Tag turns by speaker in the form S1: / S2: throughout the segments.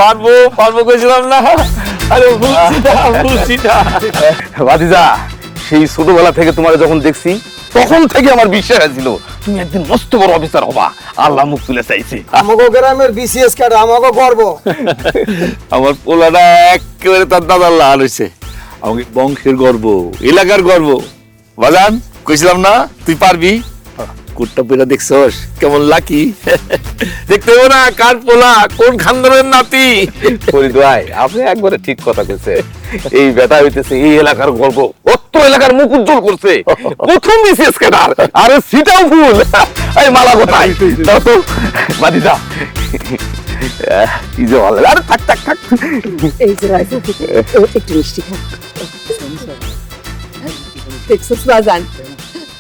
S1: পারবো পারবো কইছিলাম না। আরে ভুলছি না
S2: ভাতিজা, সেই ছোটবেলা থেকে তোমার যখন দেখছি তখন থেকে আমার বিশ্বাস ছিল তুমি একদিন মস্ত বড় অফিসার হবা। আল্লাহ মুখ তুলে চাইছে।
S3: আমাগো গ্রামের বিসিএস কার্ড আমাগো গর্ব।
S1: আমার পোলাটা একেবারে তার দাদার লাল হয়েছে। আমাকে বংশের গর্ব, এলাকার গর্ব। বাজান কইছিলাম না তুই পারবি। কোটটা পেরা দেখছস কেমন লাকি। দেখতে হবে না কার পোলা কোন খানদানের নাতি।
S2: ফরিদ ভাই, আপনি একবারে ঠিক কথা কইছে। এই বেটা হইতেছে এই এলাকার গর্ব, অত এলাকার মুখ উজ্জ্বল করছে। প্রথম বিসিএস ক্যাডার, আরে সিটাও ফুল। এই মালা কোথায় দাও তো ভাতিজা। কি যে ভালো, আরে থাক থাক থাক।
S4: এই যে রাইফেল একটু মিষ্টি খা। দেখছিস বাজান,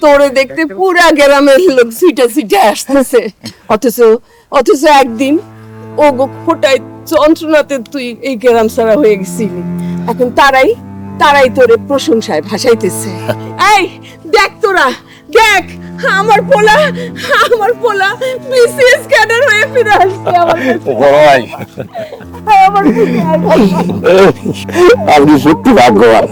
S4: তোরে দেখতে পুরা গ্রামের লোক সিটা সিটা আসতেছে, অথচ একদিন ও ফোটায় যন্ত্রণাতে তুই এই গ্রাম সারা হয়ে গেছিলি। এখন তারাই তোরে প্রশংসায় ভাসাইতেছে। এই দেখ তোরা, দেখ আমার পোলা বিসিএস ক্যাডার হয়ে ফিরে আসছে।
S2: বড় ভাই,
S4: আমার
S2: আপনি সত্যি ভাগ্যবান।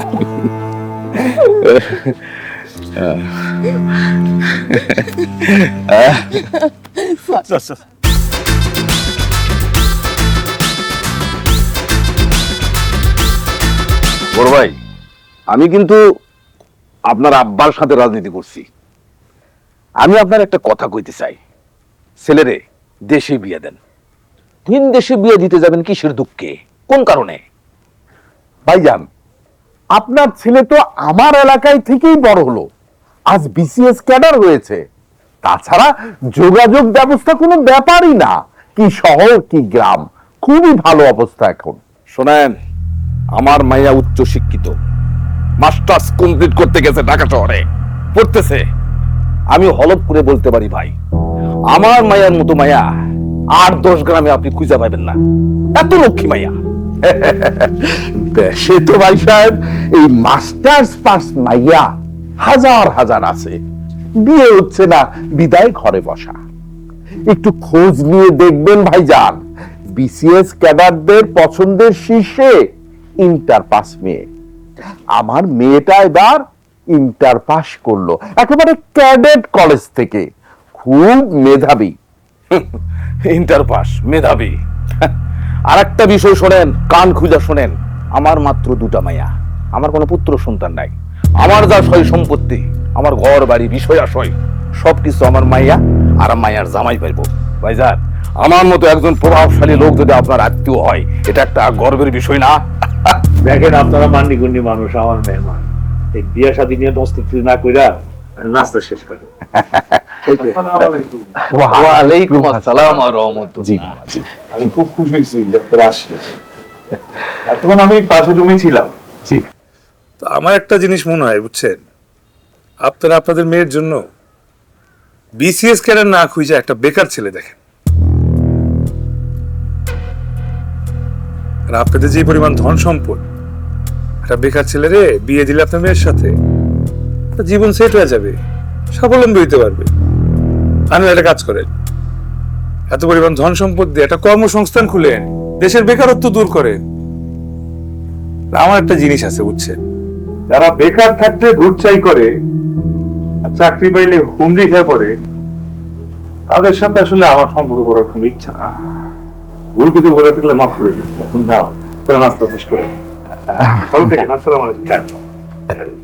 S2: বড় ভাই, আমি কিন্তু আপনার আব্বার সাথে রাজনীতি করছি। আমি আপনার একটা কথা কইতে চাই, ছেলেরে দেশে বিয়ে দেন। ভিন দেশে বিয়ে দিতে যাবেন কিসের দুঃখে, কোন কারণে?
S5: ভাইজান, আপনার ছেলে তো আমার এলাকায় থেকেই বড় হলো, আজ বিসিএস ক্যাডার হয়েছে। তাছাড়া যোগাযোগ ব্যবস্থা কোনো ব্যাপারই না, কি শহর কি গ্রাম, খুবই ভালো অবস্থা এখন।
S2: শোনেন, আমার মাইয়া উচ্চ শিক্ষিত, মাস্টার্স কমপ্লিট করতে গেছে ঢাকা শহরে পড়তেছে। আমি হলপ করে বলতে পারি ভাই, আমার মায়ার মতো মায়া 8-10 গ্রামে আপনি খুঁজে পাবেন না। এত লক্ষ্মী মাইয়া।
S5: সে তো ভাই সাহেব, এই মাস্টার্স পাস মাইয়া হাজার হাজার আছে, বিয়ে হচ্ছে না, বিদায় ঘরে বসা। একটু খোঁজ নিয়ে দেখবেন ভাইজান, বিসিএস ক্যাডারদের পছন্দের শীর্ষে ইন্টার পাস মেয়ে। আমার মেয়েটা এবার ইন্টার পাস করলো একেবারে ক্যাডেট কলেজ থেকে, খুব মেধাবী।
S2: ইন্টার পাস, মেধাবী। আর একটা বিষয় শোনেন, কান খুঁজা শোনেন, আমার মাত্র 2টা মাইয়া, আমার কোনো পুত্র সন্তান নাই। আমার যা সয় সম্পত্তি, আমার ঘর বাড়ি বিষয় আশয় সবকিছু আমার মাইয়া আর মাইয়ার জামাই পাইবো। ভাইজান, আমার মতো একজন প্রভাবশালী লোক যদি আপনার আত্মীয় হয়, এটা একটা গর্বের বিষয় না?
S6: দেখেন, আপনারা মান্যগণ্য মানুষ, আমার মেহমান। এই বিয়া শাদী নিয়ে মস্তিষ্ক না কইরা নাস্তা শেষ করে।
S2: ওয়ালাইকুম আসসালাম ওয়া রাহমাতুল্লাহ।
S6: আমি খুব খুশি হয়েছি যে আপনারা আসলেন। এতক্ষণ আমি পাশে রুমে ছিলাম।
S7: তো আমার একটা জিনিস মনে হয়, বুঝছেন, আপনারা আপনাদের মেয়ের জন্য বিসিএস ক্যাডার না খুঁজে একটা বেকার ছেলে দেখেন। আর আপনাদের যে পরিমাণ ধন সম্পদ, একটা বেকার ছেলেরে বিয়ে দিলে আপনার মেয়ের সাথে তার জীবন সেট হয়ে যাবে, স্বাবলম্বী হইতে পারবে। আপনি একটা কাজ করেন, এত পরিমাণ ধন সম্পদ দিয়ে একটা কর্মসংস্থান খুলেন, দেশের বেকারত্ব দূর করেন। আমার একটা জিনিস আছে, বুঝছেন,
S6: যারা বেকার থাকতে ঘুরচাই করে আর চাকরি পাইলে হুমড়ি খেয়ে পড়ে, তাদের সাথে আসলে আমার সম্পর্ক করার কোনো ইচ্ছা না। ভুল কিছু বলে থাকলে মাফ করে দিন। নাস্তা শেষ করে। আসসালামু আলাইকুম।